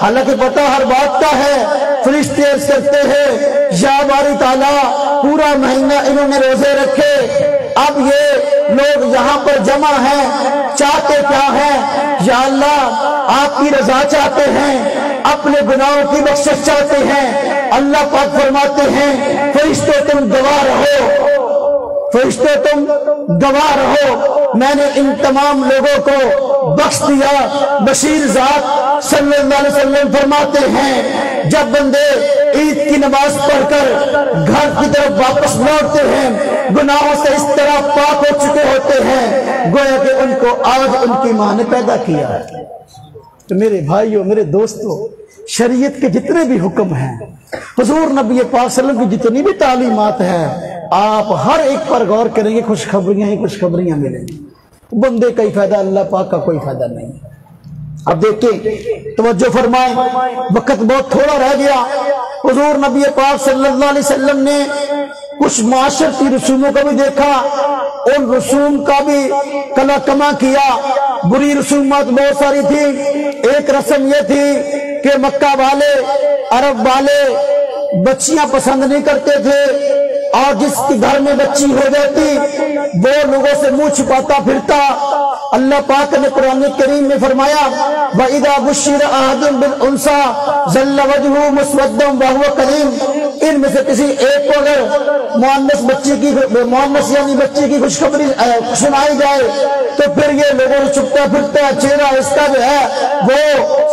حالانکہ پتہ ہر بات کا ہے۔ فرشتے عرض کرتے ہیں یا باری تعالیٰ پورا مہینہ انہوں نے روزے رکھے، اب یہ لوگ یہاں پر جمع ہیں، چاہتے کیا ہیں؟ یا اللہ آپ کی رضا چاہتے ہیں، اپنے گناہوں کی بخشش چاہتے ہیں۔ اللہ پاک فرماتے ہیں فرشتوں تم گواہ رہو، فرشتوں تم گواہ رہو، میں نے ان تمام لوگوں کو بخش دیا۔ بشیر ذات صلی اللہ علیہ وسلم فرماتے ہیں جب بندے عید کی نماز پڑھ کر گھر کی طرف واپس لوٹتے ہیں، گناہوں سے اس طرح پاک ہو چکے ہوتے ہیں گویا کہ ان کو آج ان کی ماں نے پیدا کیا ہے۔ تو میرے بھائیوں، میرے دوستوں، شریعت کے جتنے بھی حکم ہیں، حضور نبی پاک صلی اللہ علیہ وسلم کی جتنی بھی تعلیمات ہیں، آپ ہر ایک پر غور کریں گے، خوشخبریاں ہی خوشخبریاں ملیں گی، بندے کا ہی فائدہ، اللہ پاک کا کوئی فائدہ نہیں۔ اب دیکھیں، توجہ فرمائیں، وقت بہت تھوڑا رہ گیا۔ حضور نبی پاک صلی اللہ علیہ وسلم نے کچھ معاشرتی رسوموں کا بھی دیکھا، ان رسوم کا بھی کلا کما کیا۔ بری رسومات بہت ساری تھی۔ ایک رسم یہ تھی کہ مکہ والے، عرب والے بچیاں پسند نہیں کرتے تھے، اور جس کے گھر میں بچی ہو جاتی وہ لوگوں سے منہ چھپاتا پھرتا۔ اللہ پاک نے قرآن کریم میں فرمایا وَإِذَا بُشِّرَ أَحَدٌ بِالْأُنثَىٰ ظَلَّ وَجْهُهُ مُسْوَدًّا وَهُوَ كَظِيمٌ، ان میں سے کسی ایک کو اگر مؤنث یعنی بچی کی خوشخبری سنائی جائے تو پھر یہ لوگوں سے چھپتا پھرتا، چہرہ اس کا جو ہے وہ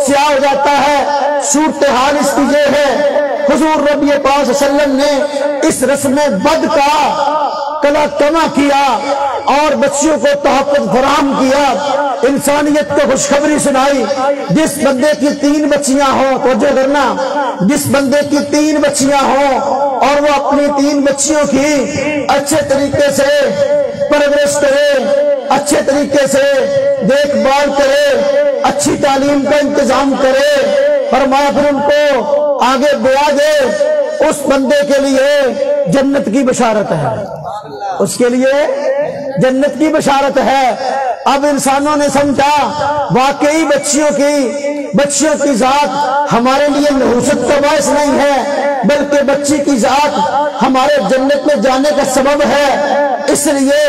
سیاہ ہو جاتا ہے۔ صورتحال اس کی یہ ہے، حضور نبی پاک صلی اللہ علیہ وسلم نے اس رسم بد کا کلا کما کیا اور بچیوں کو تحفظ فراہم کیا، انسانیت کو خوشخبری سنائی۔ جس بندے کی 3 بچیاں ہوں، توجہ کرنا، جس بندے کی 3 بچیاں ہوں اور وہ اپنی 3 بچیوں کی اچھے طریقے سے پرورش کرے، اچھے طریقے سے دیکھ بھال کرے، اچھی تعلیم کا انتظام کرے، فرمایا پھر ان کو آگے بڑھا دے، اس بندے کے لیے جنت کی بشارت ہے، اس کے لیے جنت کی بشارت ہے۔ اب انسانوں نے سمجھا واقعی بچیوں کی ذات ہمارے لیے نحوست کا باعث نہیں ہے، بلکہ بچی کی ذات ہمارے جنت میں جانے کا سبب ہے، اس لیے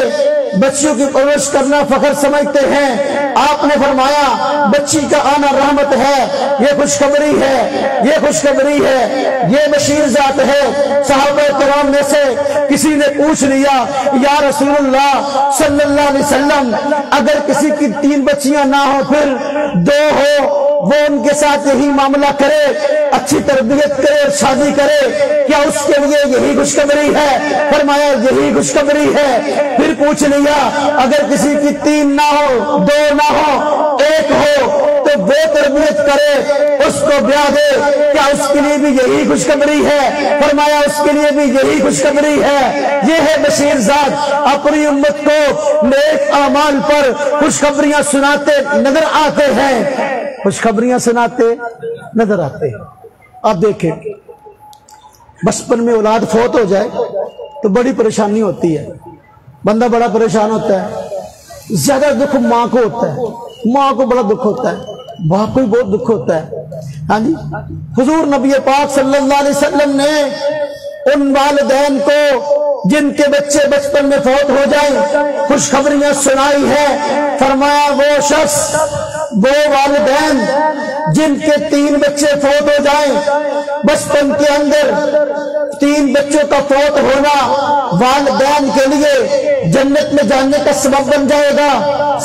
بچیوں کی پرورش کرنا فخر سمجھتے ہیں۔ آپ نے فرمایا بچی کا آنا رحمت ہے، یہ خوشخبری ہے، یہ خوشخبری ہے، یہ بشیر ذات ہے۔ صحابہ کرام میں سے کسی نے پوچھ لیا یا رسول اللہ صلی اللہ علیہ وسلم اگر کسی کی 3 بچیاں نہ ہو پھر 2 ہو وہ ان کے ساتھ یہی معاملہ کرے، اچھی تربیت کرے، شادی کرے، کیا اس کے لیے یہی خوشخبری ہے؟ فرمایا یہی خوشخبری ہے۔ پھر پوچھ لیا اگر کسی کی 3 نہ ہو، 2 نہ ہو، 1 ہو تو وہ تربیت کرے، اس کو بیاہ دے، کیا اس کے لیے بھی یہی خوشخبری ہے؟ فرمایا اس کے لیے بھی یہی خوشخبری ہے۔ یہ ہے بشیر ذات، اپنی امت کو نیک اعمال پر خوشخبریاں سناتے نظر آتے ہیں، خوشخبریاں سناتے نظر آتے ہیں۔ آپ دیکھیں بچپن میں اولاد فوت ہو جائے تو بڑی پریشانی ہوتی ہے، بندہ بڑا پریشان ہوتا ہے، زیادہ دکھ ماں کو ہوتا ہے، ماں کو بڑا دکھ ہوتا ہے، باپ کو بھی بہت دکھ ہوتا ہے۔ ہاں جی، حضور نبی پاک صلی اللہ علیہ وسلم نے ان والدین کو جن کے بچے بچپن میں فوت ہو جائیں خوشخبریاں سنائی ہے۔ فرمایا وہ شخص، وہ والدین جن کے 3 بچے فوت ہو جائیں بچپن کے اندر، 3 بچوں کا فوت ہونا والدین کے لیے جنت میں جانے کا سبب بن جائے گا۔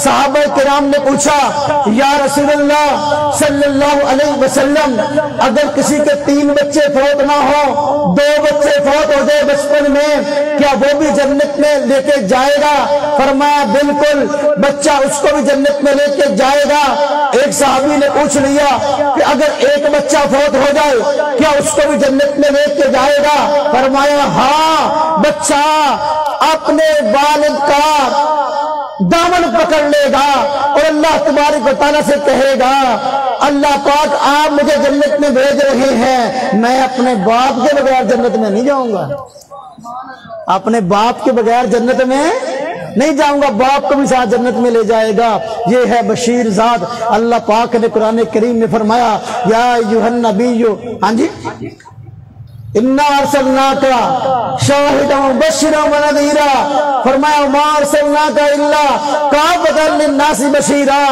صحابہ کرام نے پوچھا یا رسول اللہ صلی اللہ علیہ وسلم، اگر کسی کے 3 بچے فوت نہ ہو، 2 بچے فوت ہو جائے بچپن میں، کیا وہ بھی جنت میں لے کے جائے گا؟ فرمایا بالکل، بچہ اس کو بھی جنت میں لے کے جائے گا۔ ایک صحابی نے پوچھ لیا کہ اگر 1 بچہ فوت ہو جائے کیا اس کو بھی جنت میں لے کے جائے گا؟ فرمایا ہاں، بچہ اپنے والد کا دامن پکڑ لے گا اور اللہ تبارک و تعالیٰ سے کہے گا اللہ پاک آپ مجھے جنت میں بھیج رہے ہیں، میں اپنے باپ کے بغیر جنت میں نہیں جاؤں گا، اپنے باپ کے بغیر جنت میں نہیں جاؤں گا، باپ کو بھی ساتھ جنت میں لے جائے گا۔ یہ ہے بشیر ذات۔ اللہ پاک نے قرآن کریم میں فرمایا یا ایھا النبی، ہاں جی، انا ارسلناک شاہدا مبشرا ونذیرا، فرمایا ما ارسلناک الا کافۃ للناس بشیرا،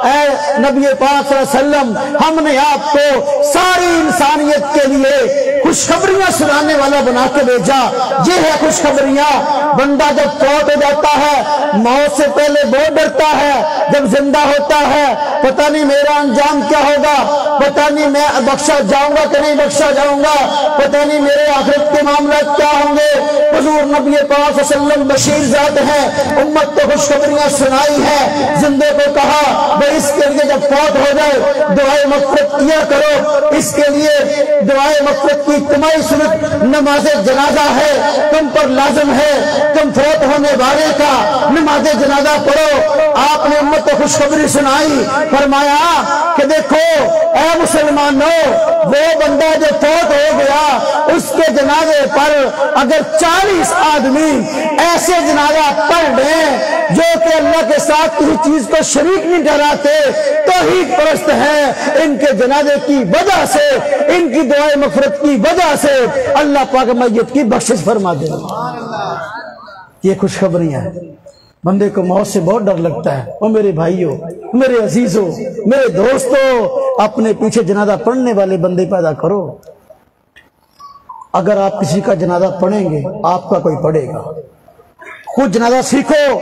اے نبی پاک صلی اللہ علیہ وسلم ہم نے آپ کو ساری انسانیت کے لیے خوشخبریاں سنانے والا بنا کے بھیجا۔ یہ ہے خوشخبریاں۔ بندہ جب فوت ہو جاتا ہے موت سے پہلے بہت ڈرتا ہے، جب زندہ ہوتا ہے پتہ نہیں میرا انجام کیا ہوگا، پتہ نہیں میں بخشا جاؤں گا کہ نہیں بخشا جاؤں گا، پتہ نہیں میرے آخرت کے معاملات کیا ہوں گے۔ حضور نبی پاک صلی اللہ علیہ وسلم بشیر ذات ہے، امت کو خوشخبریاں سنائی ہے، زندے کو کہا بھائی اس کے لیے جب فوت ہو جائے دعائے مغفرت کیا کرو، اس کے لیے دعائے مغفرت کی اجتماعی سنت نماز جنازہ ہے، تم پر لازم ہے، تم فوت ہونے والے کا نماز جنازہ پڑھو۔ آپ نے امت کو خوشخبری سنائی، فرمایا کہ دیکھو اے مسلمانوں، وہ بندہ جو فوت ہو گیا اس کے جنازے پر اگر 40 آدمی ایسے جنازہ پڑھ لیں جو کہ اللہ کے ساتھ کسی چیز کو شریک نہیں ٹھہراتے، توحید پرست ہیں، ان کے جنازے کی وجہ سے، ان کی دعائے مغفرت کی وجہ سے اللہ پاک میت کی بخشش فرما دے۔ یہ خوشخبریاں ہیں۔ بندے کو موت سے بہت ڈر لگتا ہے، وہ میرے بھائیوں، میرے عزیزوں، میرے دوستوں، اپنے پیچھے جنازہ پڑھنے والے بندے پیدا کرو۔ اگر آپ کسی کا جنازہ پڑھیں گے آپ کا کوئی پڑھے گا۔ خود جنازہ سیکھو،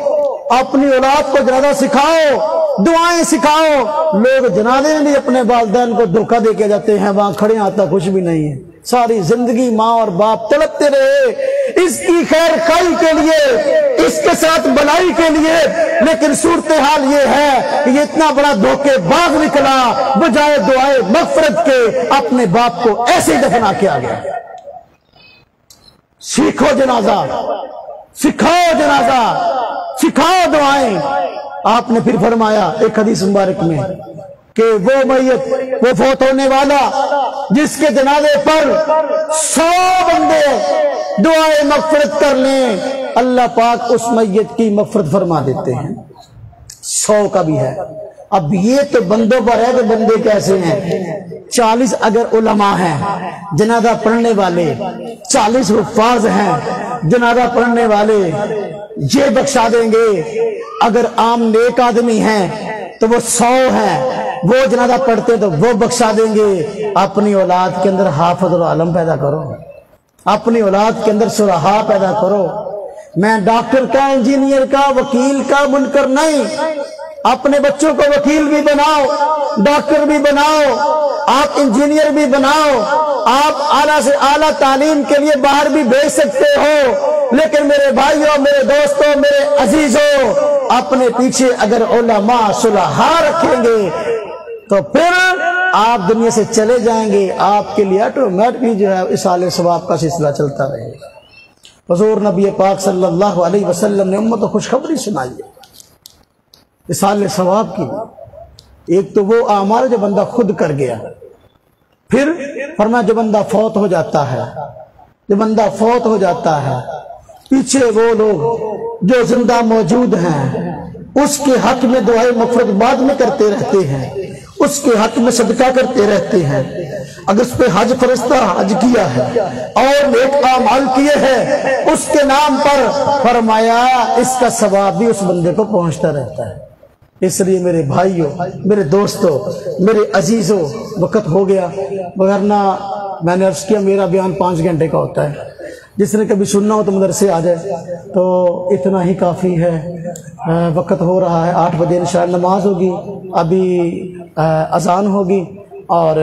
اپنی اولاد کو جنازہ سکھاؤ، دعائیں سکھاؤ۔ لوگ جنازے میں بھی اپنے والدین کو دھوکہ دے کے جاتے ہیں، وہاں کھڑے آتا کچھ بھی نہیں ہے، ساری زندگی ماں اور باپ تڑپتے رہے اس کی خیر خائی کے لیے، اس کے ساتھ بلائی کے لیے، لیکن صورتحال یہ ہے کہ یہ اتنا بڑا دھوکے باز نکلا، بجائے دعائے مغفرت کے اپنے باپ کو ایسے دفنا کے آ گیا۔ سیکھو جنازہ، سکھاؤ جنازہ، سکھاؤ دعائیں۔ آپ نے پھر فرمایا ایک حدیث مبارک میں کہ وہ میت، وہ فوت ہونے والا جس کے جنازے پر 100 بندے دعائے مغفرت کر لیں، اللہ پاک اس میت کی مغفرت فرما دیتے ہیں۔ 100 کا بھی ہے۔ اب یہ تو بندوں پر ہے کہ بندے کیسے ہیں۔ 40 اگر علماء ہیں جنازہ پڑھنے والے، 40 حفاظ ہیں جنازہ پڑھنے والے، یہ بخشا دیں گے۔ اگر عام نیک آدمی ہیں تو وہ 100 ہیں، وہ جنازہ پڑھتے تو وہ بخشا دیں گے۔ اپنی اولاد کے اندر حافظ العالم پیدا کرو، اپنی اولاد کے اندر صلحاء پیدا کرو۔ میں ڈاکٹر کا، انجینئر کا، وکیل کا منکر نہیں، اپنے بچوں کو وکیل بھی بناؤ، ڈاکٹر بھی بناؤ، آپ انجینئر بھی بناؤ، آپ اعلیٰ سے اعلیٰ تعلیم کے لیے باہر بھی بھیج سکتے ہو، لیکن میرے بھائیوں، میرے دوستوں، میرے عزیزوں، اپنے پیچھے اگر علماء صلحاء رکھیں گے تو پھر آپ دنیا سے چلے جائیں گے، آپ کے لیے آٹومیٹکلی جو ہے ایصال ثواب کا سلسلہ چلتا رہے گا۔ حضور نبی پاک صلی اللہ علیہ وسلم نے امت کو خوشخبری سنائی ہے ایصال ثواب کی۔ ایک تو وہ اعمال جو بندہ خود کر گیا، پھر فرمایا جو بندہ فوت ہو جاتا ہے، جو بندہ فوت ہو جاتا ہے، پیچھے وہ لوگ جو زندہ موجود ہیں اس کے حق میں دعائے مغفرت بعد میں کرتے رہتے ہیں، اس کے حق میں صدقہ کرتے رہتے ہیں۔ اگر اس پہ حج فرستہ حج کیا ہے اور نیک اعمال کیے ہیں اس کے نام پر، فرمایا اس کا ثواب بھی اس بندے کو پہنچتا رہتا ہے۔ اس لیے میرے بھائیوں، میرے دوستوں، میرے عزیزوں، وقت ہو گیا، ورنہ میں نے عرض کیا میرا بیان 5 گھنٹے کا ہوتا ہے، جس نے کبھی سننا ہو تو مدرسے آ جائے، تو اتنا ہی کافی ہے۔ وقت ہو رہا ہے، 8 بجے انشاءاللہ نماز ہوگی، ابھی اذان ہوگی اور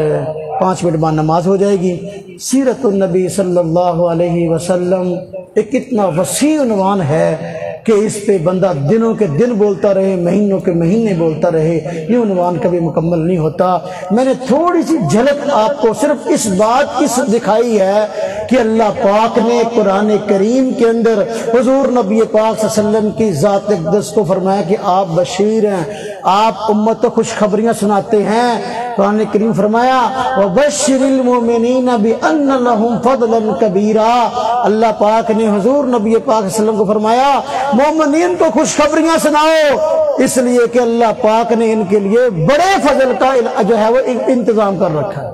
5 منٹ بعد نماز ہو جائے گی۔ سیرت النبی صلی اللہ علیہ وسلم ایک اتنا وسیع عنوان ہے کہ اس پہ بندہ دنوں کے دن بولتا رہے، مہینوں کے مہینے بولتا رہے، یہ عنوان کبھی مکمل نہیں ہوتا۔ میں نے تھوڑی سی جھلک آپ کو صرف اس بات کی دکھائی ہے کہ اللہ پاک نے قرآن کریم کے اندر حضور نبی پاک صلی اللہ علیہ وسلم کی ذات اقدس کو فرمایا کہ آپ بشیر ہیں، آپ امت کو خوشخبریاں سناتے ہیں۔ قرآن کریم فرمایا وَبَشِّرِ الْمُؤْمِنِينَ بِأَنَّ لَهُمْ فَضْلًا كَبِيرًا۔ اللہ پاک نے حضور نبی پاک صلی اللہ علیہ وسلم کو فرمایا مومنین کو خوشخبریاں سناؤ، اس لیے کہ اللہ پاک نے ان کے لیے بڑے فضل کا جو ہے وہ انتظام کر رکھا ہے،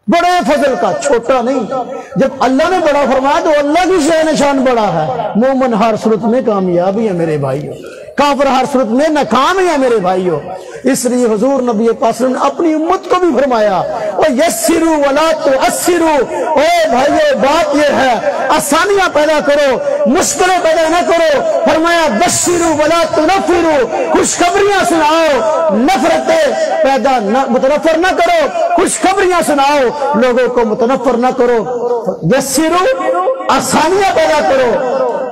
بڑے فضل کا، چھوٹا نہیں۔ جب اللہ نے بڑا فرمایا تو اللہ کی شان نشان بڑا ہے۔ مومن ہر صورت میں کامیابی ہے میرے بھائیوں، کافر ہر صورت میں ناکام ہے میرے بھائیوں۔ اس لیے حضور نبی پاک نے اپنی امت کو بھی فرمایا وَيَسِّرُوا وَلَا تُعَسِّرُوا، اے بھائیو بات یہ ہے آسانیاں پیدا کرو، مشکلیں پیدا نہ کرو۔ فرمایا بشروا ولا تنفروا، خوشخبریاں سناؤ، نفرتیں پیدا متنفر نہ کرو، خوشخبریاں سناؤ، لوگوں کو متنفر نہ کرو۔ یسروا، آسانیاں پیدا کرو،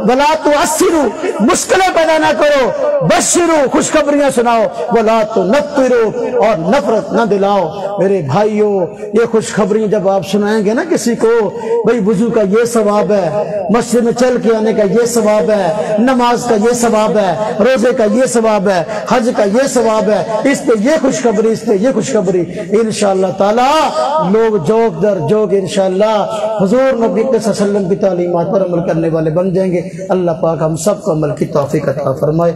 ولا تعسروا، مشکلیں پیدا نہ کرو، بشروا، خوشخبریاں سناؤ، ولا تنفروا، اور نفرت نہ دلاؤ۔ میرے بھائیوں، یہ خوشخبریاں جب آپ سنائیں گے نا کسی کو، بھئی وضو کا یہ ثواب ہے، مسجد میں چل کے آنے کا یہ ثواب ہے، نماز کا یہ ثواب ہے، روزے کا یہ ثواب ہے، حج کا یہ ثواب ہے، اس پہ یہ خوشخبری، اس پہ یہ خوشخبری، انشاءاللہ تعالی لوگ جوک در جوک انشاءاللہ حضور نبی صلی اللہ علیہ وسلم کی تعلیمات پر عمل کرنے والے بن جائیں گے۔ اللہ پاک ہم سب کو عمل کی توفیق عطا فرمائے۔